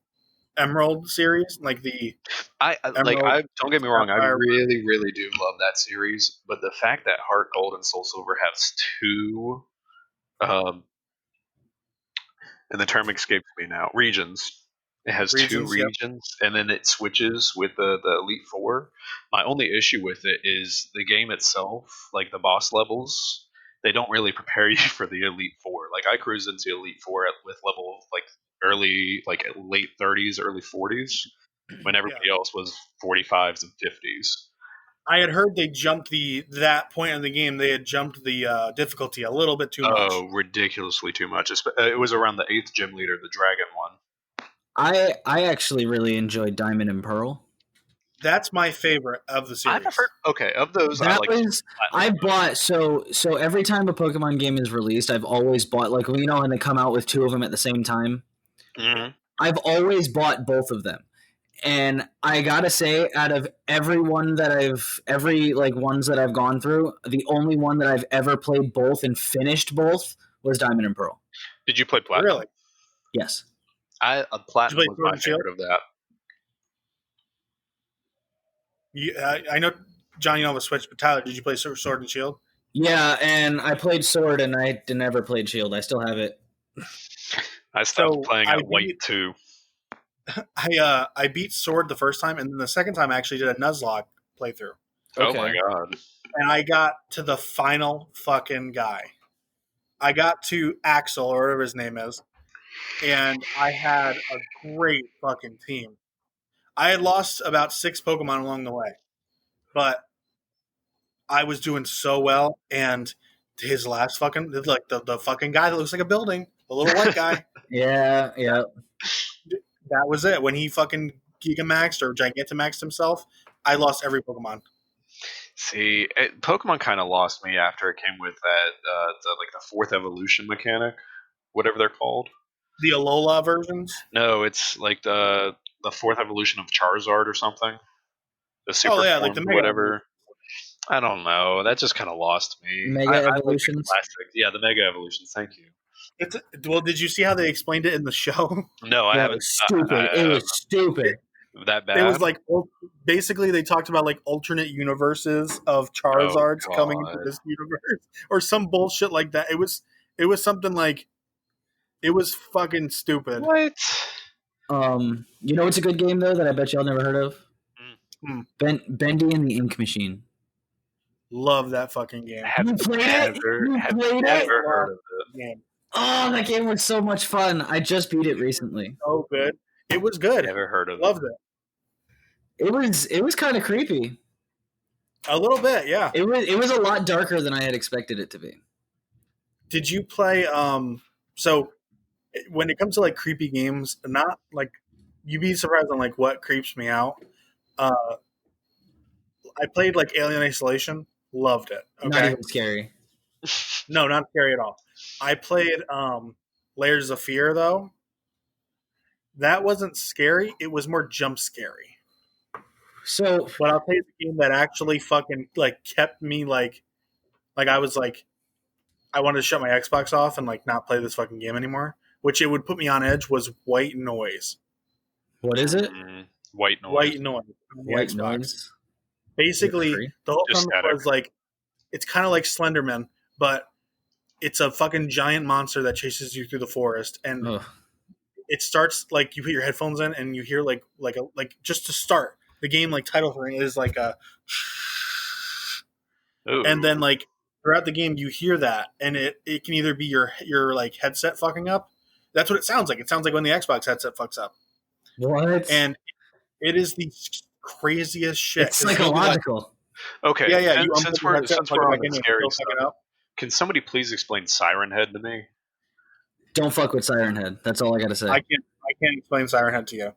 Emerald series, like the. Don't get me wrong, I really, really do love that series. But the fact that Heart Gold and Soul Silver has 2. And the term escapes me now. Regions. It has 2 regions, and then it switches with the Elite Four. My only issue with it is the game itself, like the boss levels, they don't really prepare you for the Elite Four. Like I cruised into Elite Four with level late 30s, early 40s, when everybody else was 45s and 50s. I had heard they jumped that point in the game. They had jumped the difficulty a little bit too much. Oh, ridiculously too much. It was around the 8th gym leader, the dragon one. I actually really enjoyed Diamond and Pearl. That's my favorite of the series. Of those, I bought so every time a Pokemon game is released, I've always bought when they come out with 2 of them at the same time. Mm-hmm. I've always bought both of them. And I gotta say, out of every ones that I've gone through, the only one that I've ever played both and finished both was Diamond and Pearl. Did you play Platinum? Really? Yes. Platinum was my favorite of that. I know, John, you know the Switch, but Tyler, did you play Sword and Shield? Yeah, and I played Sword, and I never played Shield. I still have it. I stopped playing at White too. I beat Sword the first time, and then the second time I actually did a Nuzlocke playthrough. Oh my god. And I got to the final fucking guy. I got to Axel, or whatever his name is, and I had a great fucking team. I had lost about 6 Pokemon along the way, but I was doing so well, and his last fucking, like the fucking guy that looks like a building, the little white guy. Yeah. That was it. When he fucking Gigamaxed or Gigantamaxed himself, I lost every Pokemon. See, Pokemon kind of lost me after it came with that, the 4th evolution mechanic, whatever they're called. The Alola versions? No, it's like the 4th evolution of Charizard or something. The super like the Mega whatever. I don't know. That just kind of lost me. Mega Evolutions? Yeah, the Mega Evolutions. Thank you. Well, did you see how they explained it in the show? No, I haven't. It was stupid. That bad? It was like, basically they talked about like alternate universes of Charizards coming into this universe or some bullshit like that. It was something like, it was fucking stupid. What? You know what's a good game though that I bet y'all never heard of? Bendy and the Ink Machine. Love that fucking game. You played it? Never heard of it. Game. Oh, that game was so much fun. I just beat it recently. So good. It was good. Never heard of it. Loved it. It was kind of creepy. A little bit, yeah. It was a lot darker than I had expected it to be. Did you play so when it comes to like creepy games, not like, you'd be surprised on like what creeps me out. I played like Alien Isolation, loved it. Okay? Not even scary. No, not scary at all. I played Layers of Fear though. That wasn't scary. It was more jump scary. So, but I'll tell you the game that actually fucking like kept me like I was like, I wanted to shut my Xbox off and like not play this fucking game anymore, which it would put me on edge, was White Noise. What is it? White Noise. White Noise. White Noise. Basically, the whole premise was like, it's kind of like Slenderman, but it's a fucking giant monster that chases you through the forest, and it starts like you put your headphones in and you hear like just to start the game, like title ring is like a, and then like throughout the game you hear that, and it can either be your like headset fucking up. That's what it sounds like. It sounds like when the Xbox headset fucks up. What? And it is the craziest shit. It's psychological. Okay. Yeah. Since we're on the scary stuff, can somebody please explain Siren Head to me? Don't fuck with Siren Head. That's all I gotta say. I can't explain Siren Head to you.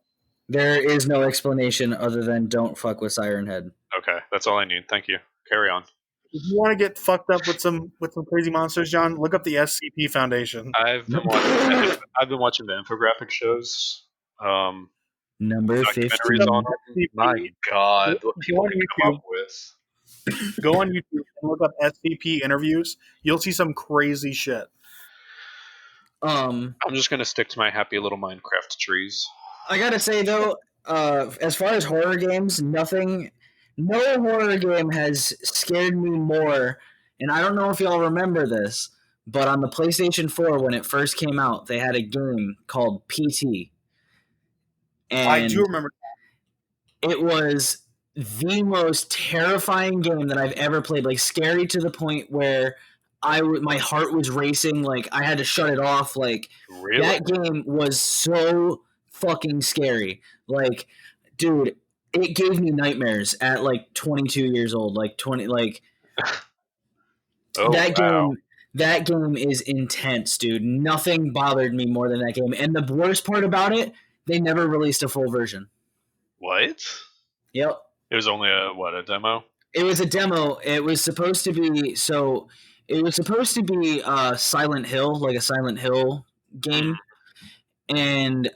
There is no explanation other than don't fuck with Siren Head. Okay, that's all I need. Thank you. Carry on. If you want to get fucked up with some crazy monsters, John, look up the SCP Foundation. I've been watching the infographic shows. Number 50. On my God, what people can come up with. Go on YouTube and look up SCP interviews. You'll see some crazy shit. I'm just gonna stick to my happy little Minecraft trees. I gotta say though, as far as horror games, no horror game has scared me more. And I don't know if y'all remember this, but on the PlayStation 4 when it first came out, they had a game called PT. And I do remember that. It was the most terrifying game that I've ever played. Like scary to the point where my heart was racing. Like I had to shut it off. Like really? That game was so fucking scary. Like, dude, it gave me nightmares at like 22 years old. Like 20. Like That game is intense, dude. Nothing bothered me more than that game. And the worst part about it, they never released a full version. What? Yep. It was only a demo? It was a demo. It was supposed to be Silent Hill, like a Silent Hill game. And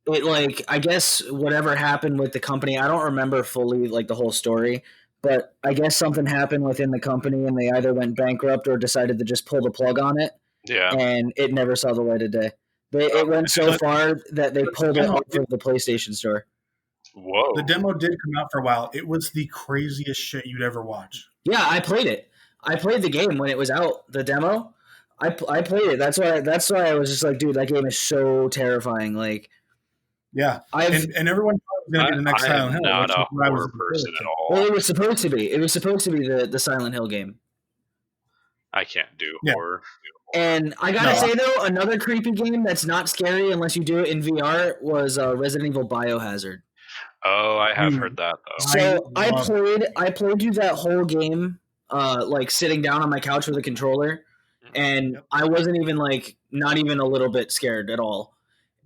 it like, I guess whatever happened with the company, I don't remember fully like the whole story, but I guess something happened within the company and they either went bankrupt or decided to just pull the plug on it. Yeah. And it never saw the light of day. It went so far that they pulled it off of the PlayStation Store. Whoa. The demo did come out for a while. It was the craziest shit you'd ever watch. Yeah, I played it. I played the game when it was out, the demo. I played it. That's why I was just like, dude, that game is so terrifying. Like, Yeah, and everyone thought it was going to be the next Silent Hill. I'm not a horror person at all. Well, it was supposed to be. It was supposed to be the Silent Hill game. I can't do horror. And I gotta say though, another creepy game that's not scary unless you do it in VR was Resident Evil Biohazard. Oh, I have heard that though. So I played through that whole game, like sitting down on my couch with a controller, and I wasn't even like not even a little bit scared at all.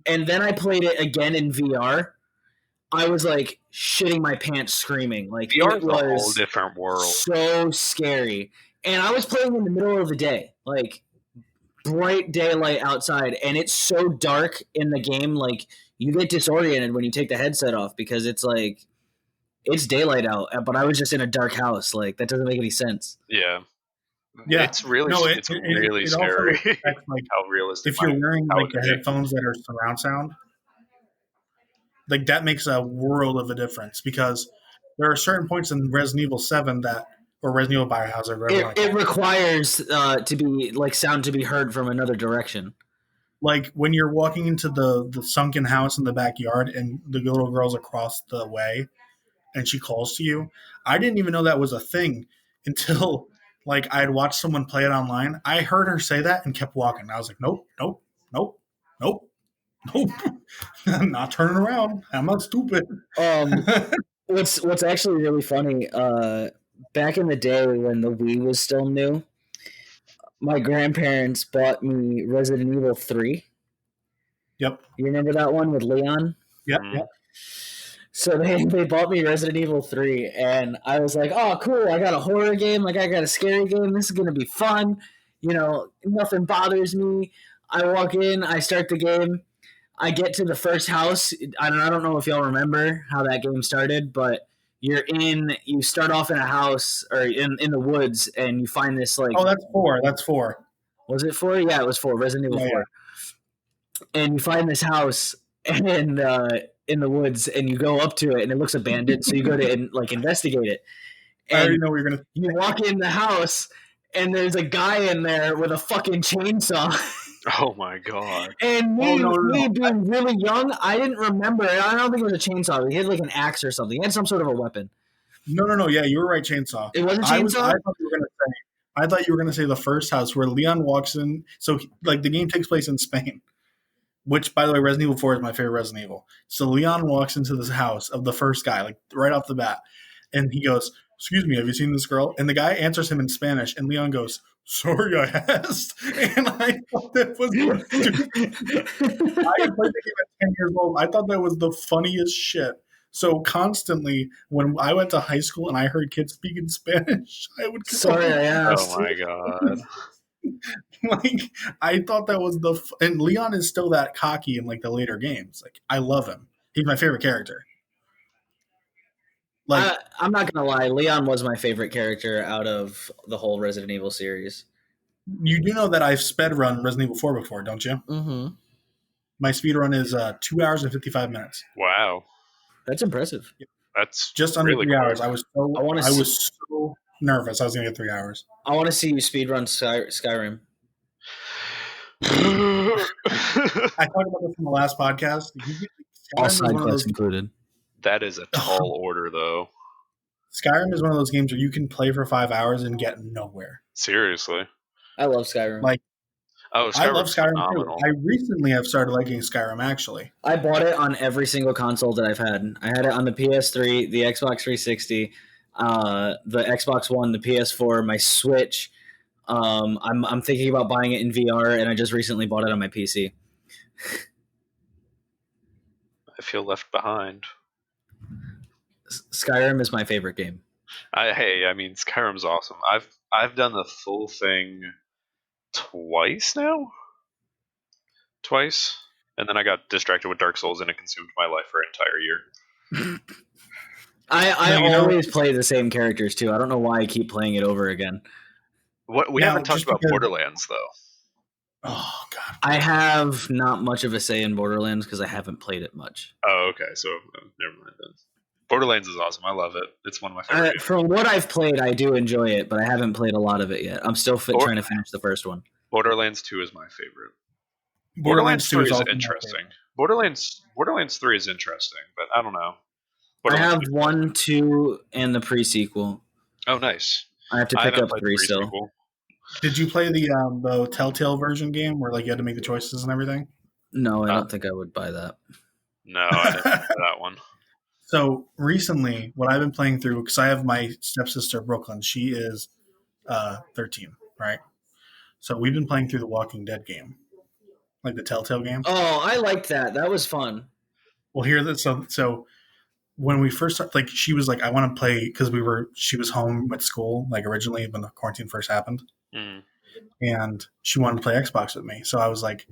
And then I played it again in VR. I was like shitting my pants, screaming. Like VR is a whole different world. So scary. And I was playing in the middle of the day, like bright daylight outside, and it's so dark in the game, like you get disoriented when you take the headset off because it's like it's daylight out, but I was just in a dark house. Like that doesn't make any sense. Yeah. It's really scary. Affects, like, how realistic. If you're wearing like the headphones that are surround sound, like that makes a world of a difference because there are certain points in Resident Evil 7 or Resident Evil Biohazard. It requires to be like sound to be heard from another direction. Like when you're walking into the sunken house in the backyard and the little girl's across the way and she calls to you. I didn't even know that was a thing until like I had watched someone play it online. I heard her say that and kept walking. I was like, nope. I'm not turning around. I'm not stupid. What's actually really funny, back in the day when the Wii was still new, my grandparents bought me Resident Evil 3. Yep. You remember that one with Leon? Yep. So they bought me Resident Evil 3, and I was like, oh, cool, I got a horror game, like I got a scary game, this is going to be fun. You know, nothing bothers me. I walk in, I start the game, I get to the first house. I don't know if y'all remember how that game started, but you start off in a house or in the woods, and you find this like... Oh, that's 4. Was it 4? Yeah, it was 4, Resident Evil 4. Yeah. And you find this house, and in the woods, and you go up to it, and it looks abandoned. So you go to like investigate it. And I already know what you're gonna. You walk in the house, and there's a guy in there with a fucking chainsaw. Oh my god! And me being really young, I didn't remember. I don't think it was a chainsaw. He had like an axe or something. He had some sort of a weapon. No. Yeah, you were right. Chainsaw. It wasn't chainsaw. I thought you were gonna say the first house where Leon walks in. So like the game takes place in Spain. Which, by the way, Resident Evil 4 is my favorite Resident Evil. So Leon walks into this house of the first guy, like right off the bat, and he goes, "Excuse me, have you seen this girl?" And the guy answers him in Spanish, and Leon goes, "Sorry, I asked." And I thought that was I played the game at 10 years old. I thought that was the funniest shit. So constantly, when I went to high school and I heard kids speaking Spanish, I would go, "Sorry, I asked." Oh my god. Like I thought that was and Leon is still that cocky in like the later games. Like I love him. He's my favorite character. Like I'm not gonna lie, Leon was my favorite character out of the whole Resident Evil series. You do know that I've sped run Resident Evil 4 before, don't you? Mm-hmm. My speed run is 2 hours and 55 minutes. Wow, that's impressive. That's just under really 3 hours. I was so nervous. I was gonna get 3 hours. I want to see you speedrun Skyrim. I talked about this in the last podcast. All side quests included. That is a tall order, though. Skyrim is one of those games where you can play for 5 hours and get nowhere. Seriously, I love Skyrim. I love Skyrim too. I recently have started liking Skyrim. Actually, I bought it on every single console that I've had. I had it on the PS3, the Xbox 360, the Xbox One, the PS4, my Switch. I'm thinking about buying it in VR, and I just recently bought it on my PC. I feel left behind. Skyrim is my favorite game. Skyrim's awesome. I've done the full thing twice now. And then I got distracted with Dark Souls, and it consumed my life for an entire year. I always play the same characters too. I don't know why I keep playing it over again. We haven't talked about Borderlands, though. Oh, God. I have not much of a say in Borderlands because I haven't played it much. Oh, okay. So, never mind then. Borderlands is awesome. I love it. It's one of my favorite games. From what I've played, I do enjoy it, but I haven't played a lot of it yet. I'm still trying to finish the first one. Borderlands 2 is my favorite. Borderlands 2 is interesting. Borderlands 3 is interesting, but I don't know. I have 1, 2, and the pre-sequel. Oh, nice. I have to pick up 3 still. Did you play the Telltale version game where like you had to make the choices and everything? No, I don't think I would buy that. No, I didn't play that one. So recently, what I've been playing through, because I have my stepsister Brooklyn, she is 13, right? So we've been playing through the Walking Dead game, like the Telltale game. Oh, I liked that. That was fun. Well, so when we first started, like she was like, I want to play because she was home at school, like originally when the quarantine first happened. And she wanted to play Xbox with me. So I was like,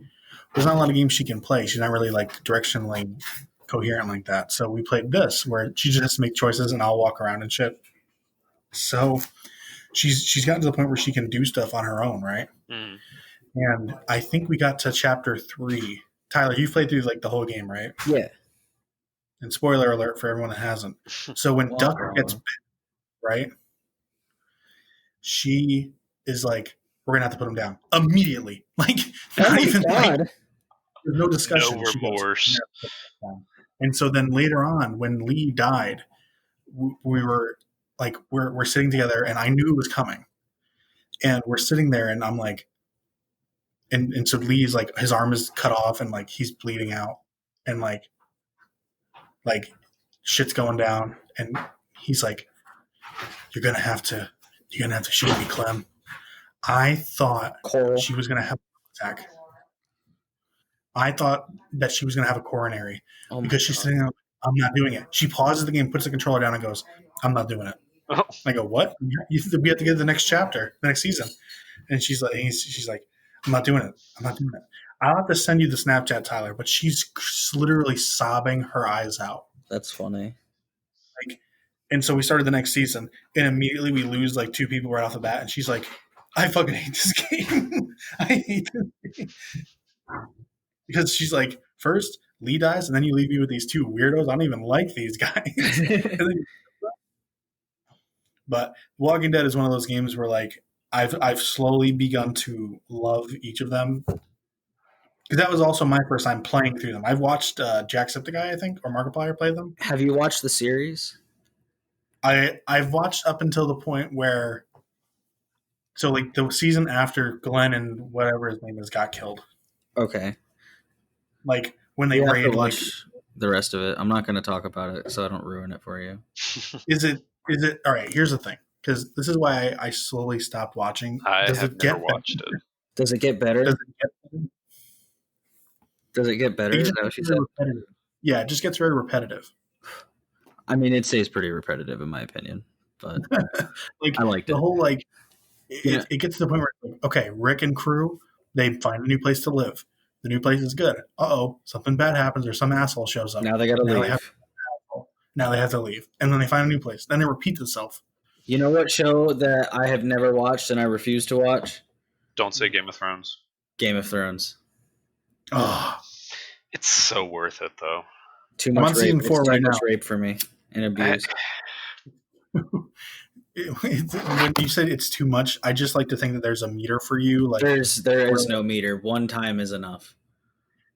there's not a lot of games she can play. She's not really like directionally coherent like that. So we played this where she just has to make choices and I'll walk around and shit. So she's gotten to the point where she can do stuff on her own, right? And I think we got to chapter 3. Tyler, you played through like the whole game, right? Yeah. And spoiler alert for everyone that hasn't. So when Duck gets bit, right? She is like, we're gonna have to put him down immediately. Like, not even like, there's no discussion. No remorse. And so then later on, when Lee died, we were like, we're sitting together, and I knew it was coming. And we're sitting there, and I'm like, and so Lee's like, his arm is cut off, and like he's bleeding out, and like shit's going down, and he's like, you're gonna have to shoot me, Clem. I thought she was gonna have a heart attack. I thought that she was gonna have a coronary because she's sitting there. I'm not doing it. She pauses the game, puts the controller down, and goes, I'm not doing it. Oh. I go, what? We have to get to the next chapter, the next season. And she's like, I'm not doing it. I'll have to send you the Snapchat, Tyler, but she's literally sobbing her eyes out. That's funny. Like, and so we started the next season, and immediately we lose like 2 people right off the bat, and she's like, I fucking hate this game. I hate this game. Because she's like, first Lee dies, and then you leave me with these 2 weirdos. I don't even like these guys. But Walking Dead is one of those games where like I've slowly begun to love each of them. Because that was also my first time playing through them. I've watched Jacksepticeye, I think, or Markiplier play them. Have you watched the series? I've watched up until the point where, so like the season after Glenn and whatever his name is got killed. Okay. Like when they raid, like the rest of it. I'm not going to talk about it so I don't ruin it for you. Is it all right? Here's the thing, because this is why I slowly stopped watching. I have never watched it. Does it get better? Does it get better? Is that what she said? Yeah, it just gets very repetitive. I mean, it stays pretty repetitive in my opinion, but like I liked the whole like it gets to the point where it's like, okay, Rick and crew, they find a new place to live. The new place is good. Something bad happens or some asshole shows up. Now they got to leave. Now they have to leave, and then they find a new place. Then it repeats itself. You know what show that I have never watched and I refuse to watch? Don't say Game of Thrones. Game of Thrones. Oh, it's so worth it though. Too much rape. Season 4 right now. Too much rape for me and abuse. When you said it's too much, I just like to think that there's a meter for you. Like there is no meter. One time is enough.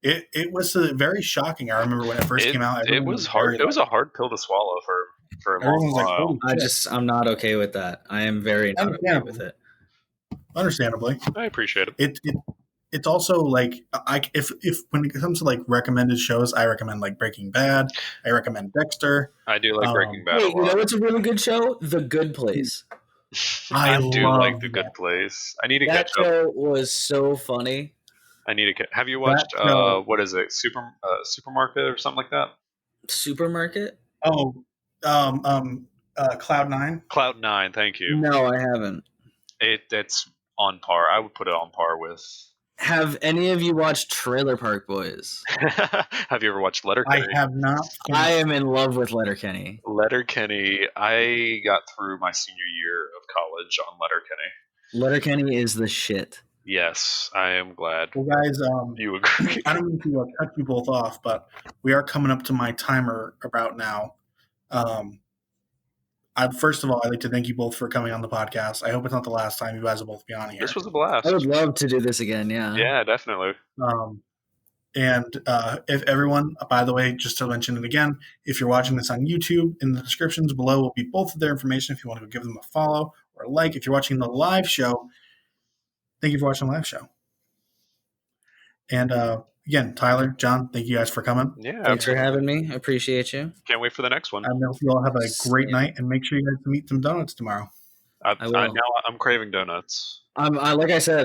It was very shocking. I remember when it first came out. It was hard. It was a hard pill to swallow for a long while. I'm not okay with that. I am very not okay with it. Understandably, I appreciate it. It's also like if when it comes to like recommended shows, I recommend like Breaking Bad. I recommend Dexter. I do like Breaking Bad. Wait, you know what's a really good show? The Good Place. I do like The Good Place. I need to catch up. That show was so funny. I need to get. Have you watched what is it? Supermarket or something like that? Supermarket? Oh, Cloud 9. Cloud 9. Thank you. No, I haven't. It's on par. I would put it on par with. Have any of you watched Trailer Park Boys? Have you ever watched Letterkenny? I have not. I am in love with Letterkenny. Letterkenny. I got through my senior year of college on Letterkenny. Letterkenny is the shit. Yes, I am glad. Well, guys, you agree. I don't mean to cut you both off, but we are coming up to my timer about now. First of all, I'd like to thank you both for coming on the podcast. I hope it's not the last time you guys will both be on here. This was a blast. I would love to do this again. Yeah. Yeah, definitely. And if everyone, by the way, just to mention it again, if you're watching this on YouTube, in the descriptions below will be both of their information if you want to give them a follow or a like. If you're watching the live show, thank you for watching the live show. And again, Tyler, John, thank you guys for coming. Yeah, thanks for having me. I appreciate you. Can't wait for the next one. I hope you all have a great night, and make sure you guys meet some donuts tomorrow. Now I'm craving donuts. Like I said,